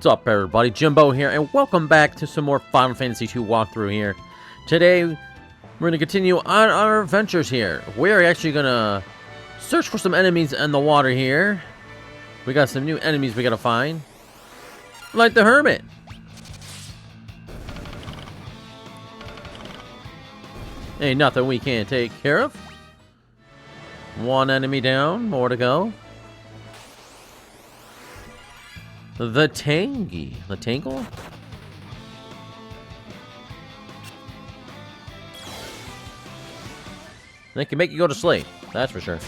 What's up, everybody? Jimbo here, and welcome back to some more Final Fantasy II walkthrough here. Today, we're going to continue on our adventures here. We're actually going to search for some enemies in the water here. We got some new enemies we got to find. Like the Hermit. Ain't nothing we can't take care of. One enemy down, more to go. The Tangy. The Tangle? They can make you go to sleep. That's for sure.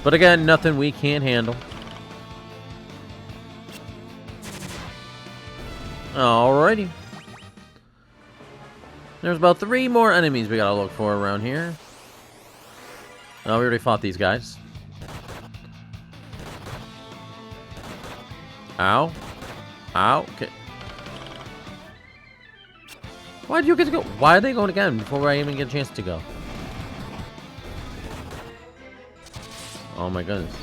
But again, nothing we can't handle. Alrighty. There's about 3 more enemies we gotta look for around here. Oh, we already fought these guys. Ow. Ow. Okay. Why do you get to go? Why are they going again before I even get a chance to go? Oh my goodness.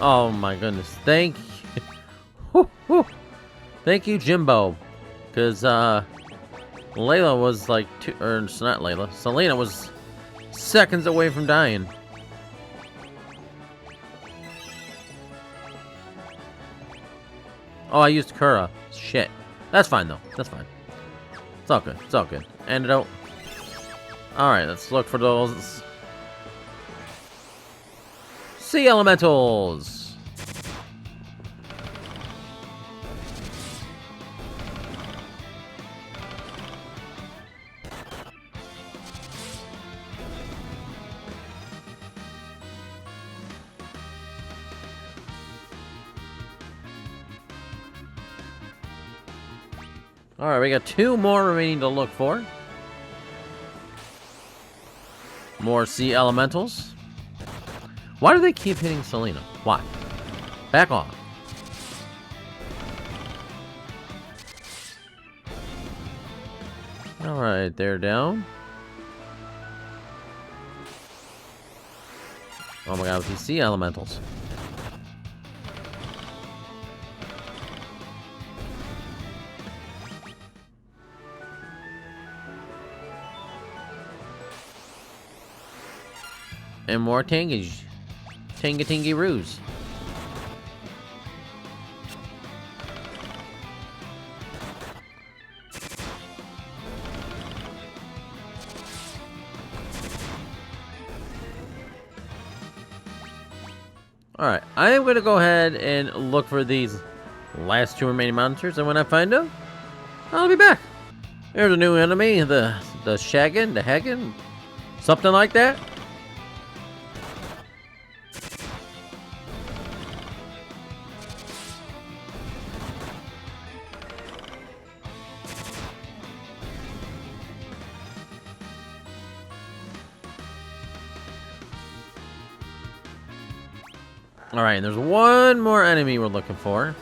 Oh my goodness. Thank you. Whew, whew. Thank you, Jimbo. Because, Layla was like or it's not Layla. Selena was seconds away from dying. Oh, I used Kura. Shit. That's fine, though. That's fine. It's all good. It's all good. Antidote. Alright, let's look for those sea elementals. Alright, we got 2 more remaining to look for. More sea elementals. Why do they keep hitting Selena? Why? Back off. Alright, they're down. Oh my god, with these sea elementals. And more Tangy-roos. Alright, I am going to go ahead and look for these last 2 remaining monsters, and when I find them, I'll be back. There's a new enemy, the Shaggin, the Haggin, something like that. Alright, and there's 1 more enemy we're looking for.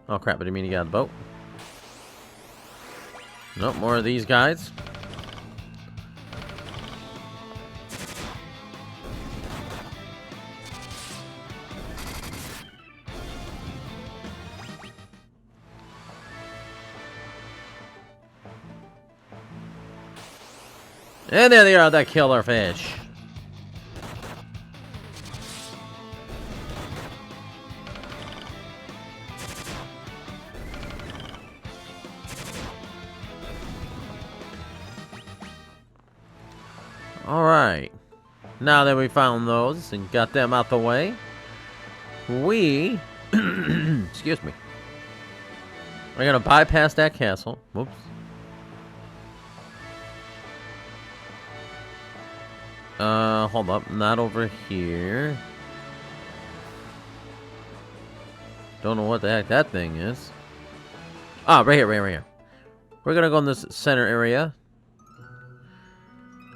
Oh crap, I didn't mean to get out of the boat. Nope, more of these guys. And there they are, that killer fish. Alright, now that we found those and got them out the way, we, excuse me, we're going to bypass that castle. Whoops. Hold up, not over here. Don't know what the heck that thing is. Ah, right here, right here. We're going to go in this center area.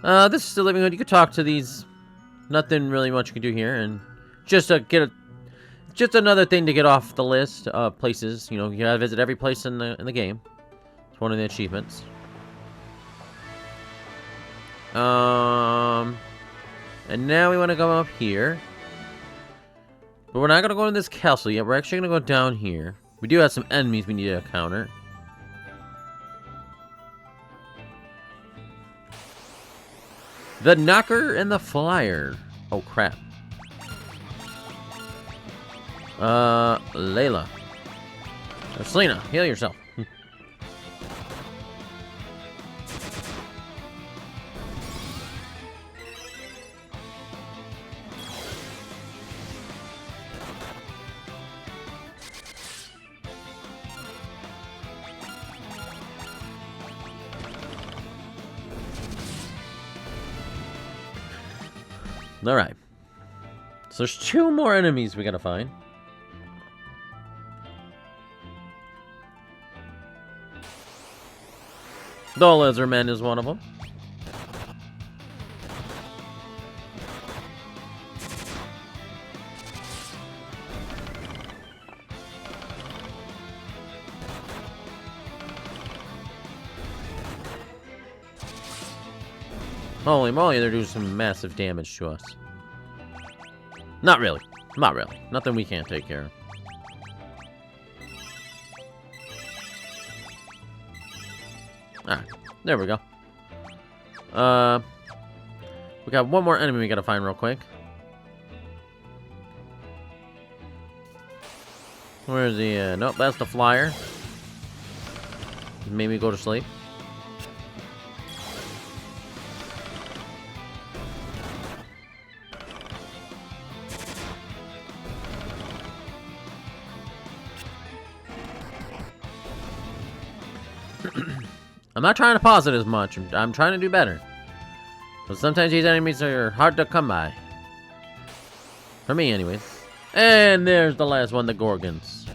This is the living hood. You could talk to these. Nothing really much you can do here, and just get a just another thing to get off the list of places. You know, you gotta visit every place in the game. It's one of the achievements. And now we want to go up here. But we're not going to go in this castle yet. We're actually going to go down here. We do have some enemies we need to counter. The Knocker and the Flyer. Oh, crap. Layla. Selena, heal yourself. Alright. So there's 2 more enemies we gotta find. The Lizardman is one of them. Holy moly, they're doing some massive damage to us. Not really. Not really. Nothing we can't take care of. Alright, there we go. We got one more enemy we gotta find real quick. Where's the, nope, that's the Flyer. Made me go to sleep. I'm not trying to pause it as much. I'm trying to do better. But sometimes these enemies are hard to come by. For me, anyways. And there's the last one, the Gorgons.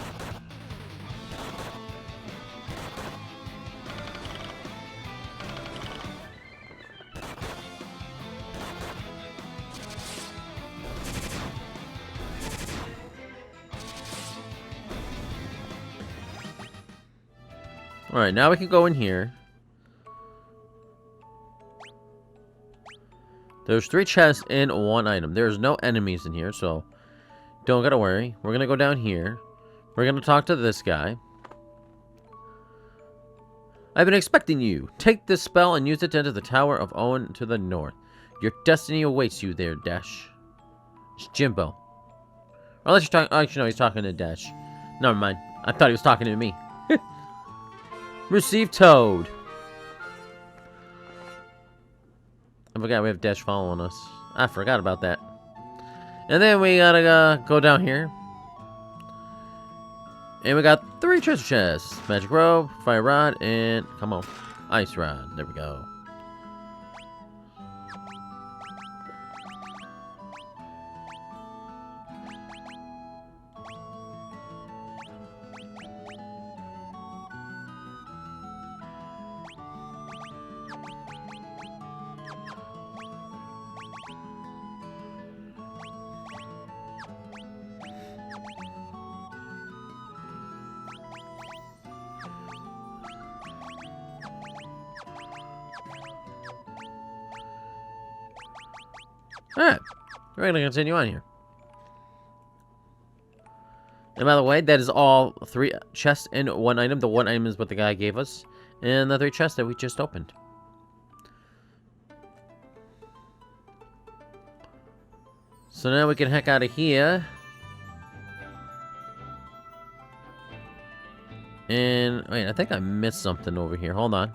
Alright, now we can go in here. There's 3 chests in 1 item. There's no enemies in here, so don't gotta worry. We're gonna go down here. We're gonna talk to this guy. I've been expecting you. Take this spell and use it to enter the Tower of Owen to the north. Your destiny awaits you there, Dash. It's Jimbo. Unless you're talking... Actually, no, he's talking to Dash. Never mind. I thought he was talking to me. Receive Toad. I forgot we have Dash following us. I forgot about that. And then we gotta go down here. And we got 3 treasure chests. Magic Robe, Fire Rod, and... Come on. Ice Rod. There we go. Alright, we're going to continue on here. And by the way, that is all 3 chests in 1 item. The 1 item is what the guy gave us. And the 3 chests that we just opened. So now we can heck out of here. And, wait, I think I missed something over here. Hold on.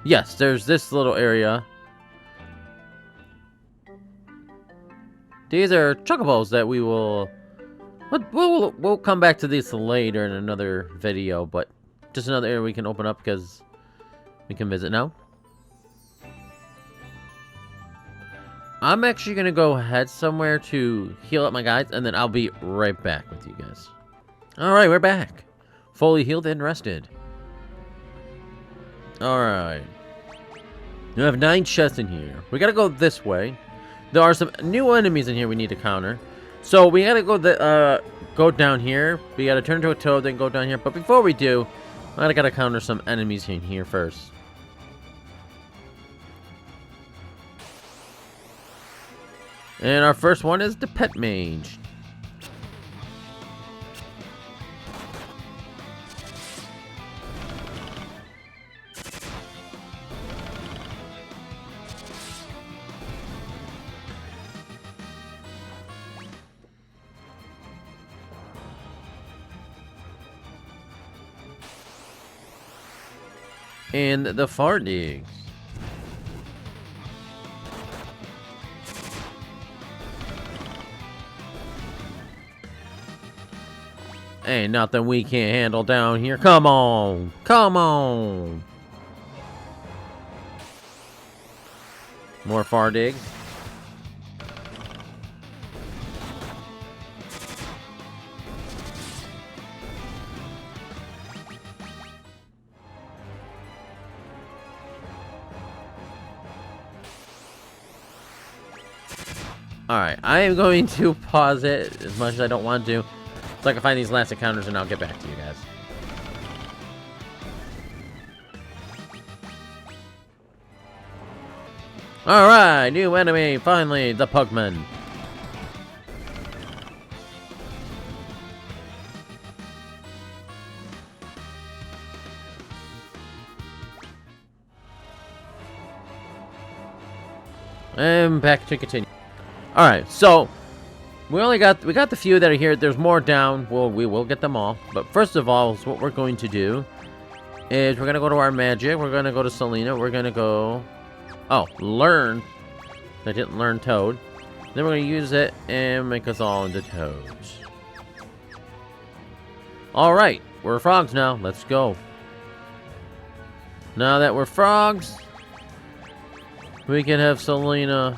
Yes, there's this little area. These are chocobos that we will... We'll come back to these later in another video, but just another area we can open up because we can visit now. I'm actually going to go head somewhere to heal up my guys, and then I'll be right back with you guys. Alright, we're back. Fully healed and rested. Alright. We have 9 chests in here. We gotta go this way. There are some new enemies in here we need to counter. So we gotta go down here. We gotta turn into a toad, then go down here. But before we do, I gotta counter some enemies in here first. And our first one is the pet mage. And the fardigs. Ain't nothing we can't handle down here. Come on. Come on. More fardigs. Alright, I am going to pause it as much as I don't want to, so I can find these last encounters and I'll get back to you guys. Alright, new enemy, finally, the Pugman. And back to continue. Alright, so we got the few that are here. There's more down. We will get them all. But first of all, what we're going to do is we're gonna go to our magic. We're gonna go to Selena. We're gonna go learn. I didn't learn Toad. Then we're gonna use it and make us all into toads. Alright, we're frogs now. Let's go. Now that we're frogs, we can have Selena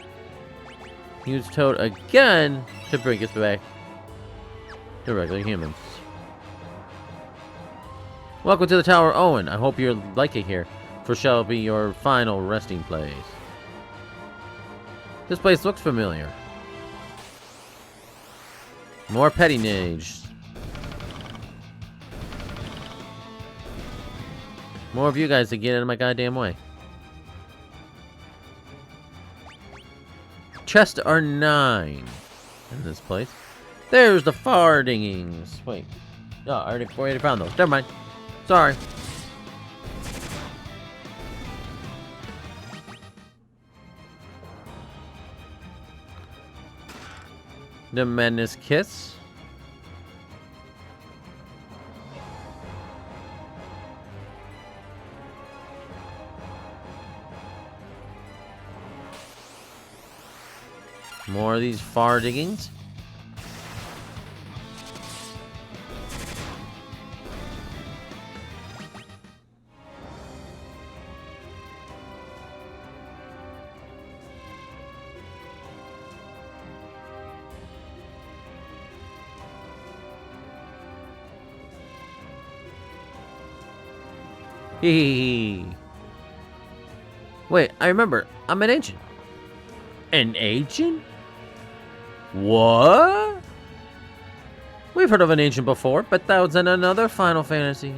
use Toad again to bring us back to regular humans. Welcome to the Tower, Owen. I hope you like it here, for shall be your final resting place. This place looks familiar. More pettinage. More of you guys to get out of my goddamn way. Chests are 9 in this place. There's the fardingings. Wait. Oh, I already found those. Never mind. Sorry. The Madness Kiss. More of these fardiggings. Hee. Wait, I remember. I'm an ancient. An ancient? What? We've heard of an ancient before, but that was in another Final Fantasy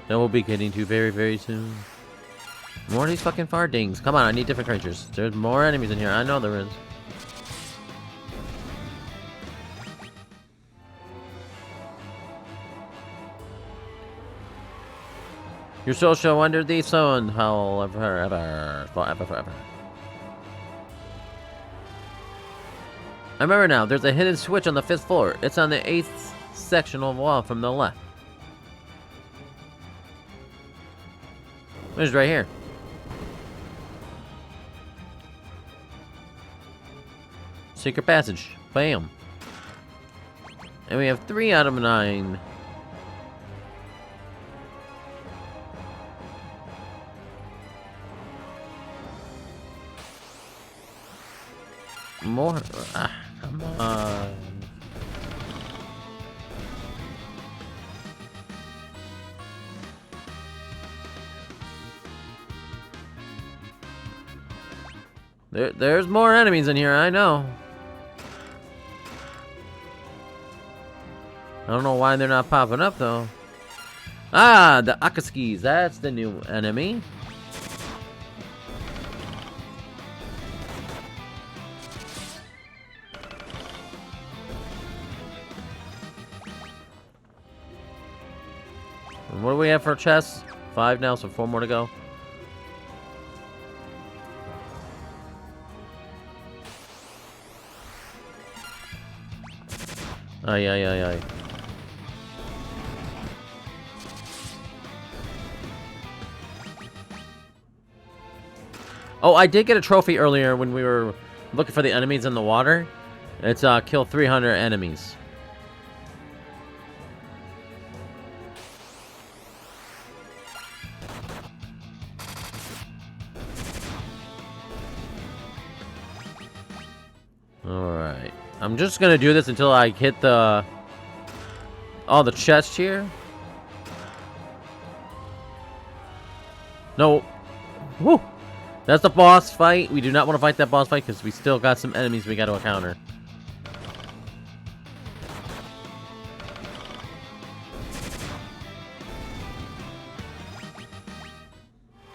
that we'll be getting to very, very soon. More of these fucking fardings. Come on, I need different creatures. There's more enemies in here. I know there is. Your soul shall wander the sun, forever. I remember now, there's a hidden switch on the 5th floor. It's on the 8th sectional wall from the left. It's right here. Secret passage. Bam. And we have 3 out of 9. More. Come on. There's more enemies in here, I know. I don't know why they're not popping up, though. Ah, the Akatsuki's. That's the new enemy. And what do we have for chests? 5 now, so 4 more to go. Ay, ay, ay, ay. Oh, I did get a trophy earlier when we were looking for the enemies in the water. It's kill 300 enemies. Alright. I'm just gonna do this until I hit the... all the chests here. No. Woo! That's the boss fight. We do not want to fight that boss fight because we still got some enemies we got to encounter.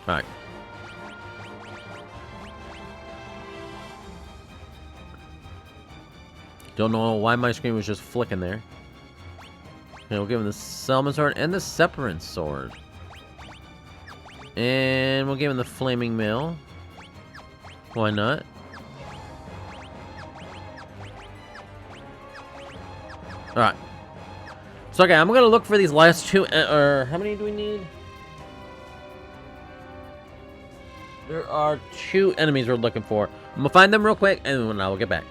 Alright. Don't know why my screen was just flicking there. Okay, we'll give him the Salmon Sword and the Separance Sword. And we'll give him the Flaming Mail. Why not? Alright. So, okay, I'm gonna look for these last 2, or how many do we need? There are 2 enemies we're looking for. I'm gonna find them real quick, and then I will get back.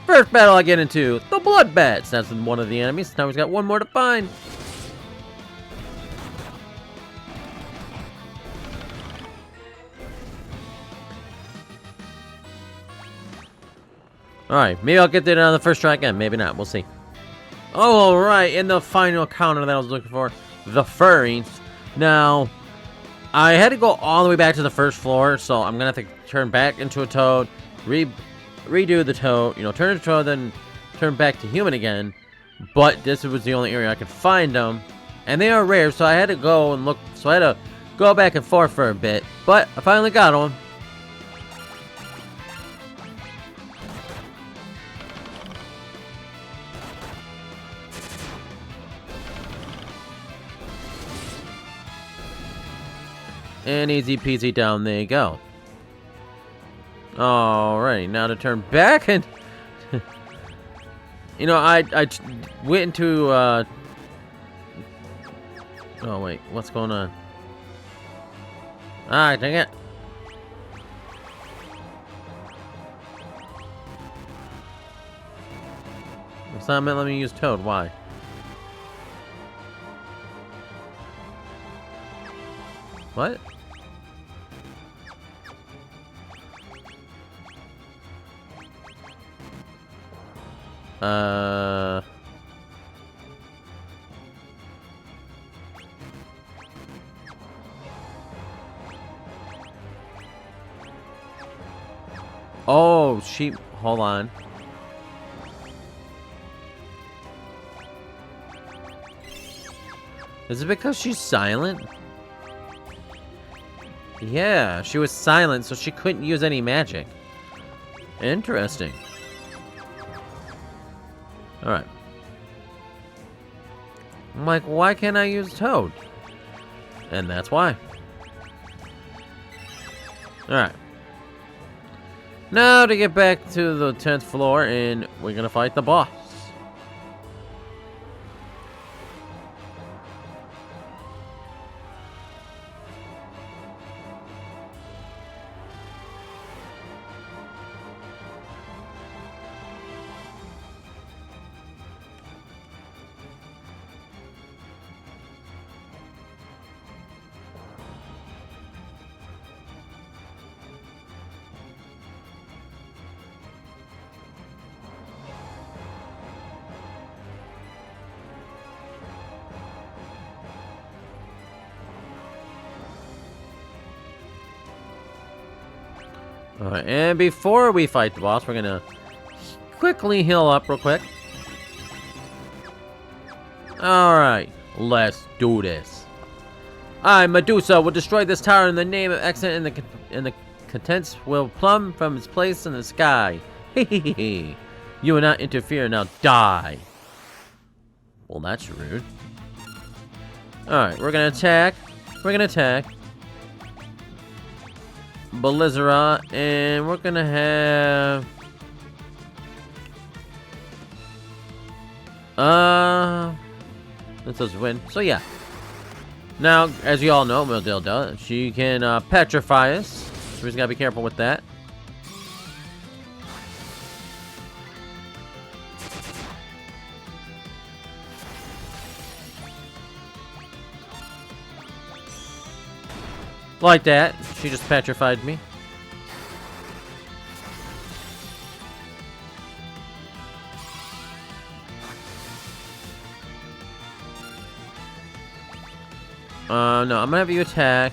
First battle I get into, the Blood Bats. That's one of the enemies. Now we've got 1 more to find. Alright, maybe I'll get there on the first try again. Maybe not. We'll see. Oh, alright. In the final counter that I was looking for, the furries. Now, I had to go all the way back to the first floor, so I'm going to have to turn back into a toad, redo the toad, you know, turn into a toad, then turn back to human again. But this was the only area I could find them. And they are rare, so I had to go and look. So I had to go back and forth for a bit. But I finally got them. And easy peasy, down they go. Alright, now to turn back and... you know, I went into, oh, wait, what's going on? Ah, dang it. It's not meant to let me use Toad, why? What? Oh, sheep. Hold on. Is it because she's silent? Yeah, she was silent, so she couldn't use any magic. Interesting. Alright. I'm like, why can't I use Toad? And that's why. Alright. Now to get back to the 10th floor, and we're gonna fight the boss. Alright, and before we fight the boss, we're gonna quickly heal up real quick. Alright, let's do this. I, Medusa, will destroy this tower in the name of excellence, and the contents will plumb from its place in the sky. Hehehe. You will not interfere, now die. Well, that's rude. Alright, we're gonna attack. Belizera, and we're gonna have... This does win. So yeah. Now, as you all know, Medusa, she can petrify us. So we just gotta be careful with that. Like that. She just petrified me. No, I'm gonna have you attack.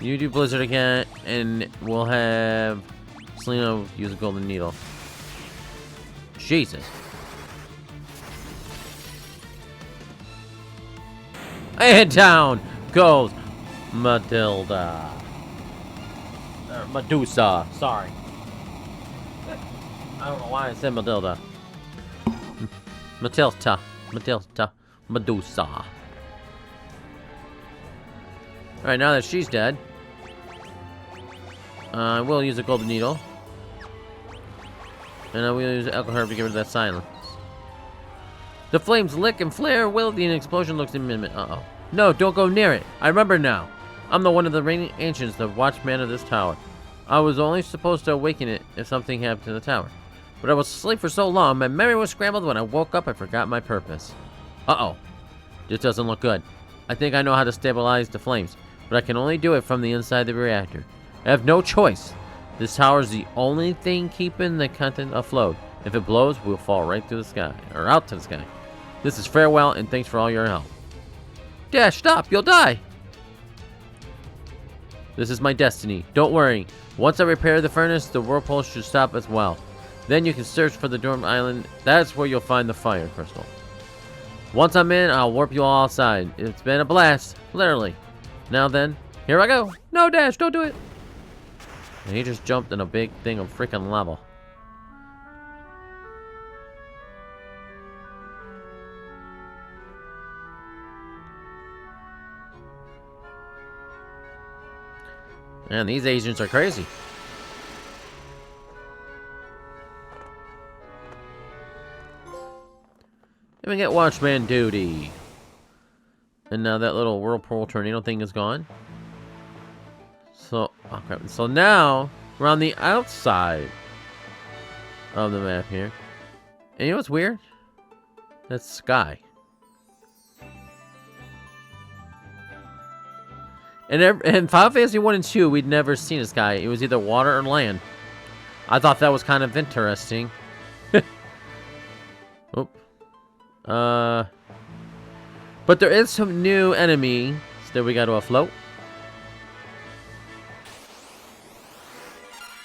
You do Blizzard again, and we'll have Selena use a golden needle. Jesus. And down goes Matilda. Medusa. Sorry. I don't know why I said Matilda. Matilda. Medusa. Alright, now that she's dead, I will use a golden needle. And I will use alcohol to get rid of that silence. The flames lick and flare wildly, and an explosion looks imminent. Uh-oh. No, don't go near it. I remember now. I'm the one of the reigning ancients, the watchman of this tower. I was only supposed to awaken it if something happened to the tower. But I was asleep for so long, my memory was scrambled. When I woke up, I forgot my purpose. Uh-oh. This doesn't look good. I think I know how to stabilize the flames, but I can only do it from the inside of the reactor. I have no choice. This tower is the only thing keeping the content afloat. If it blows, we'll fall right through the sky, or out to the sky. This is farewell, and thanks for all your help. Dash, stop! You'll die! This is my destiny. Don't worry. Once I repair the furnace, the whirlpool should stop as well. Then you can search for the dorm island. That's where you'll find the fire crystal. Once I'm in, I'll warp you all outside. It's been a blast. Literally. Now then, here I go. No, Dash, don't do it. And he just jumped in a big thing of freaking lava. Man, these agents are crazy. And we get Watchman duty. And now that little whirlpool tornado thing is gone. So, okay, so now we're on the outside of the map here. And you know what's weird? That's sky. And in Final Fantasy 1 and 2, we'd never seen a sky. It was either water or land. I thought that was kind of interesting. Oop. But there is some new enemies that we got to afloat.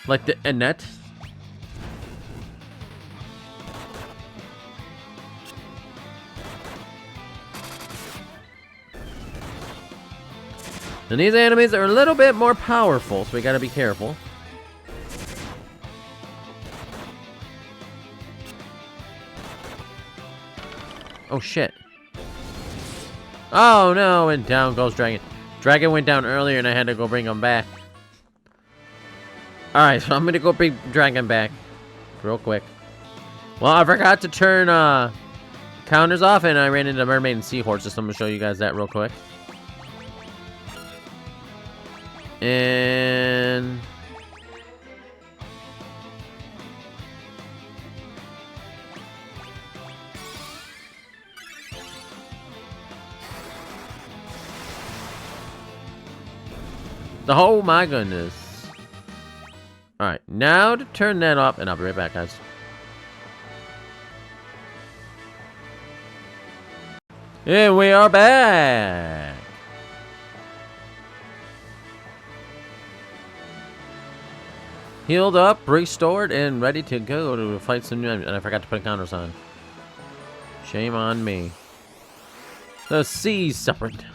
Like the Annette. And these enemies are a little bit more powerful, so we gotta be careful. Oh shit. Oh no, and down goes Dragon. Dragon went down earlier and I had to go bring him back. Alright, so I'm gonna go bring Dragon back. Real quick. Well, I forgot to turn counters off and I ran into Mermaid and Seahorse, so I'm gonna show you guys that real quick. And oh my goodness. Alright, now to turn that off, and I'll be right back, guys. And we are back. Healed up, restored, and ready to go to fight some new enemies. And I forgot to put counters on. Shame on me. The sea serpent.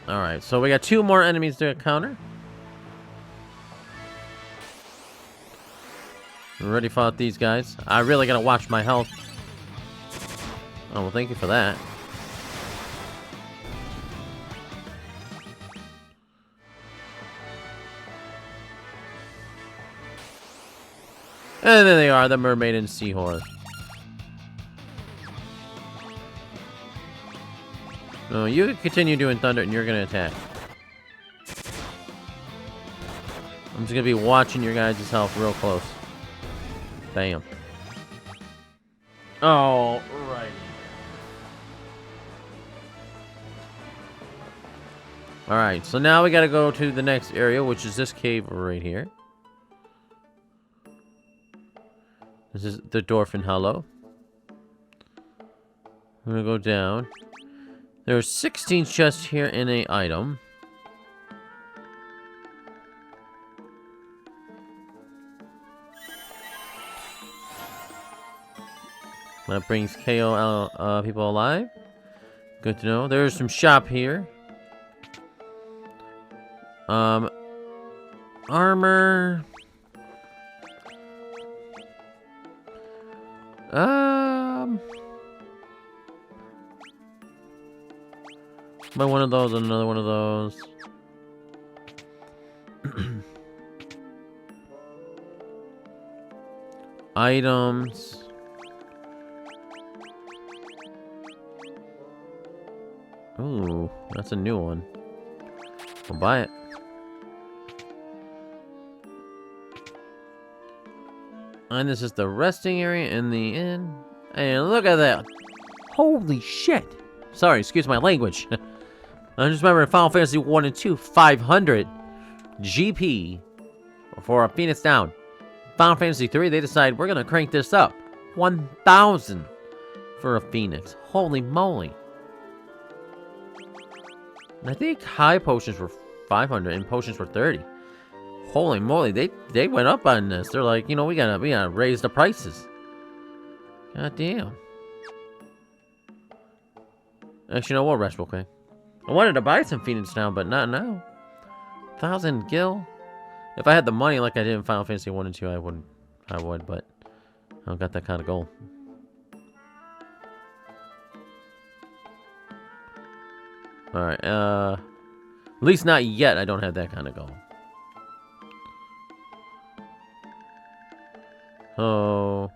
Alright, so we got 2 more enemies to encounter. Already fought these guys. I really gotta watch my health. Oh, well, thank you for that. And there they are, the mermaid and seahorse. No, you can continue doing thunder and you're gonna attack. I'm just gonna be watching your guys' health real close. Bam. Oh, right. Alright, so now we gotta go to the next area, which is this cave right here. This is the Orphaned Hollow. I'm gonna go down. There are 16 chests here in an item. That brings KO people alive. Good to know. There's some shop here. Armor. Buy one of those and another one of those. Items. Ooh, that's a new one. I'll buy it. And this is the resting area in the inn. And look at that. Holy shit. Sorry, excuse my language. I just remember in Final Fantasy 1 and 2, 500 GP for a Phoenix down. Final Fantasy 3, they decide we're going to crank this up. 1,000 for a Phoenix. Holy moly. And I think high potions were 500 and potions were 30. Holy moly, they went up on this. They're like, you know, we gotta raise the prices. God damn. Actually, no, we'll rest real quick. I wanted to buy some Phoenix down, but not now. 1,000 gil. If I had the money like I did in Final Fantasy 1 and 2, I would, but I don't got that kind of gold. Alright, at least not yet, I don't have that kind of gold. Oh.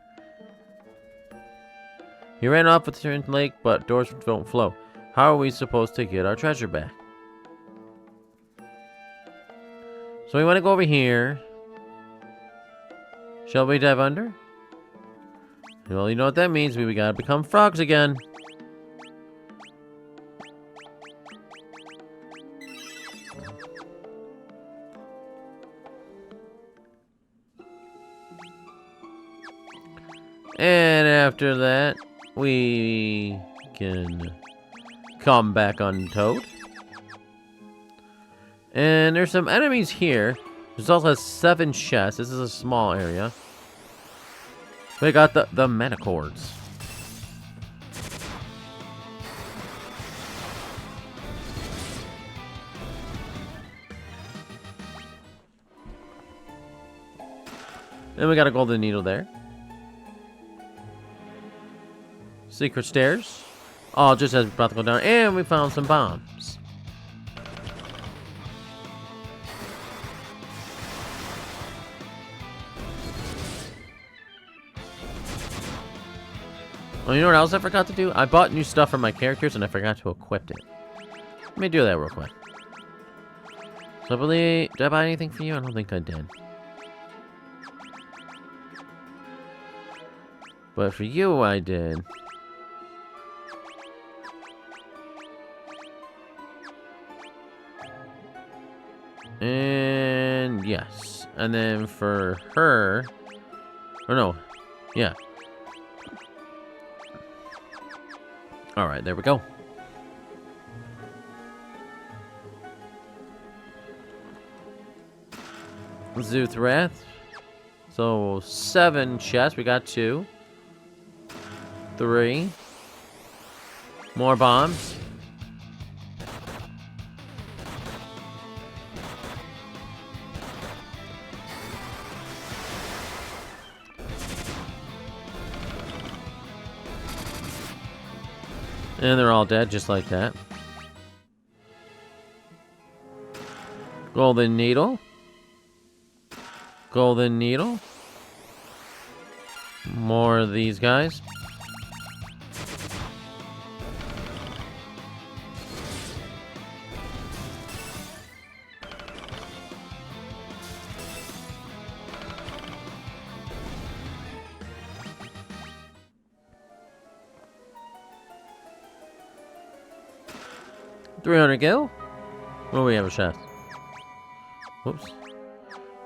He ran off with the turned lake, but doors don't flow. How are we supposed to get our treasure back? So we want to go over here. Shall we dive under? Well, you know what that means. We gotta become frogs again. And after that, we can come back on Toad. And there's some enemies here. There's also 7 chests. This is a small area. We got the Metacords. And we got a golden needle there. Secret stairs. Oh, just as we're about to go down. And we found some bombs. Oh, you know what else I forgot to do? I bought new stuff for my characters and I forgot to equip it. Let me do that real quick. So I believe... Did I buy anything for you? I don't think I did. But for you, I did. And yes. And then for her... Or no. Yeah. Alright, there we go. Zuthrath. So 7 chests. We got 2. 3. More bombs. And they're all dead, just like that. Golden needle. Golden needle. More of these guys. $300 gil. Oh, we have a chest. Whoops.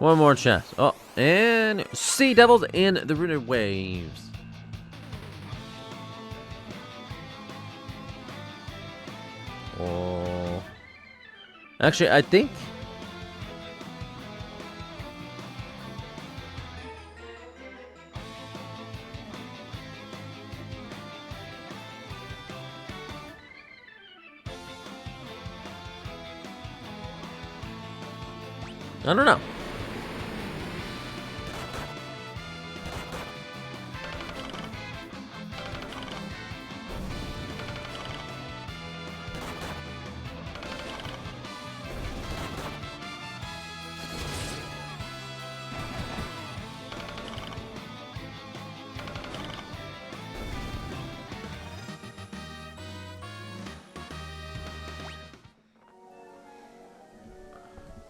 One more chest. Oh, and Sea Devils and the Rooted Waves. Oh. Actually, I think... I don't know.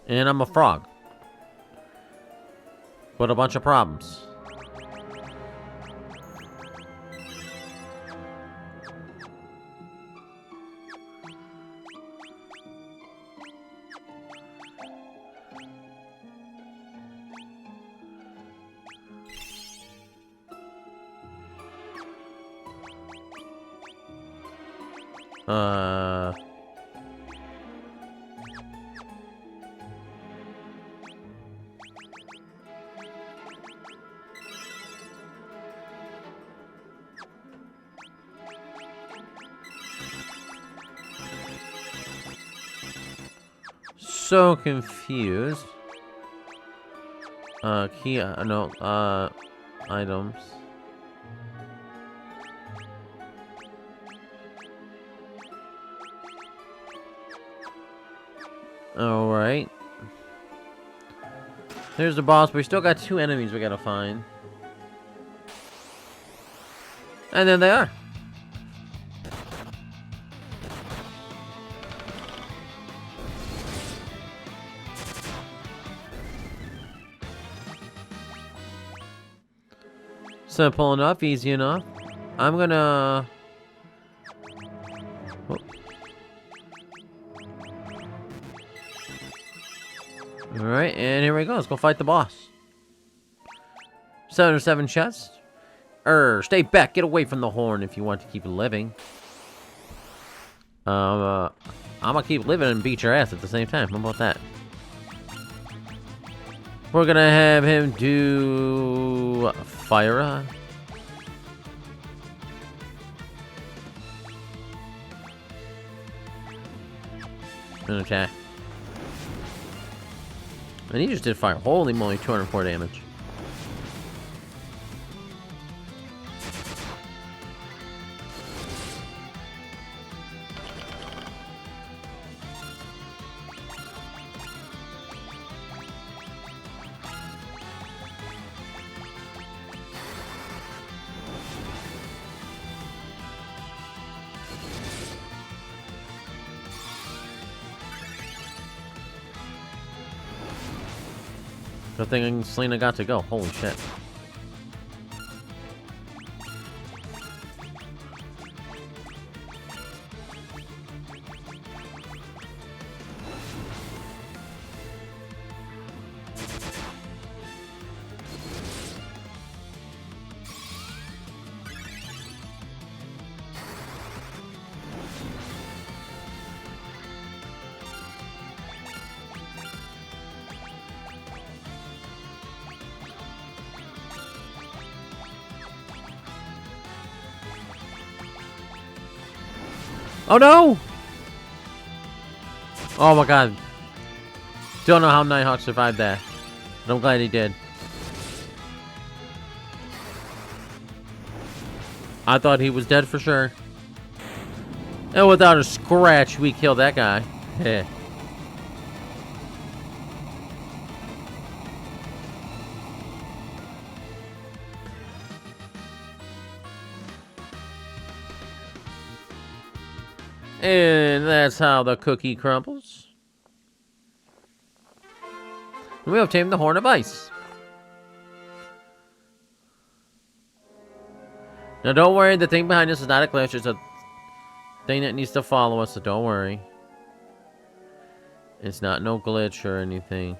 And I'm a frog. With a bunch of problems. So confused. Items. Alright. There's the boss, but we still got 2 enemies we gotta find. And then they are. Simple enough, easy enough. I'm gonna... Oh. Alright, and here we go. Let's go fight the boss. 7 chests. Stay back. Get away from the horn if you want to keep living. I'm gonna keep living and beat your ass at the same time. How about that? We're gonna have him do fire. An attack. And he just did fire. Holy moly, 204 damage. Good thing Selena got to go. Holy shit. Oh no! Oh my god. Don't know how Nighthawk survived that. But I'm glad he did. I thought he was dead for sure. And without a scratch, we killed that guy. Heh. And that's how the cookie crumbles. We obtained the Horn of Ice. Now don't worry, the thing behind us is not a glitch, it's a thing that needs to follow us, so don't worry. It's not no glitch or anything.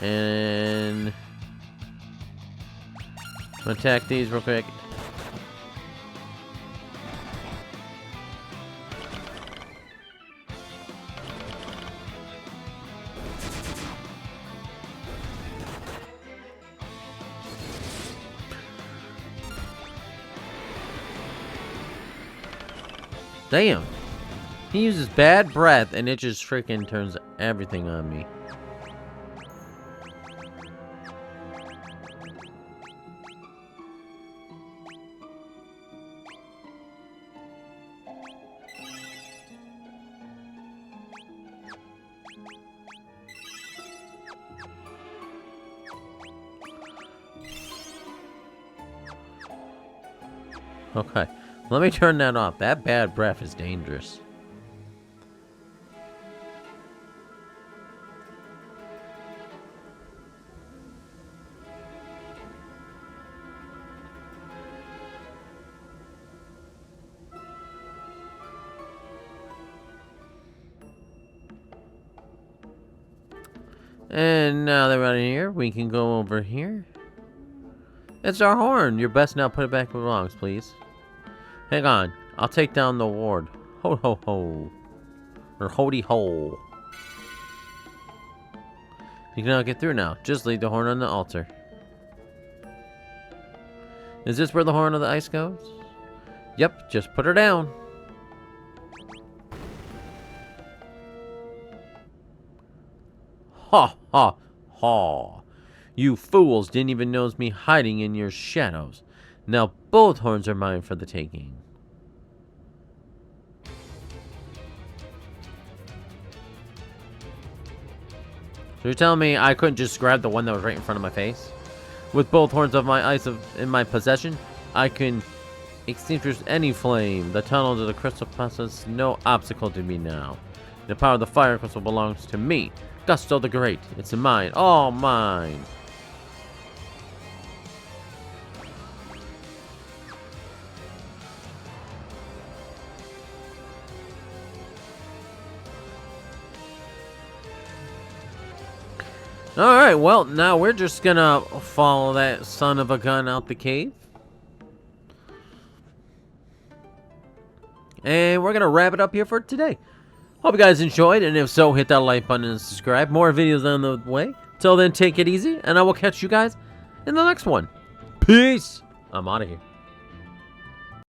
And I'm gonna attack these real quick. Damn. He uses bad breath and it just freaking turns everything on me. Okay. Let me turn that off. That bad breath is dangerous. And now that we're out of here, we can go over here. It's our horn. You're best now put it back where it belongs, please. Hang on. I'll take down the ward. Ho ho ho. Or hoody ho. You cannot get through now. Just leave the horn on the altar. Is this where the horn of the ice goes? Yep, just put her down. Ha ha ha. You fools didn't even notice me hiding in your shadows. Now both horns are mine for the taking. So you're telling me I couldn't just grab the one that was right in front of my face? With both horns of my ice in my possession, I can extinguish any flame. The tunnel to the crystal process, no obstacle to me now. The power of the fire crystal belongs to me. Gusto the Great. It's mine. All mine. Alright, well, now we're just gonna follow that son of a gun out the cave. And we're gonna wrap it up here for today. Hope you guys enjoyed, and if so, hit that like button and subscribe. More videos on the way. Till then, take it easy, and I will catch you guys in the next one. Peace! I'm out of here.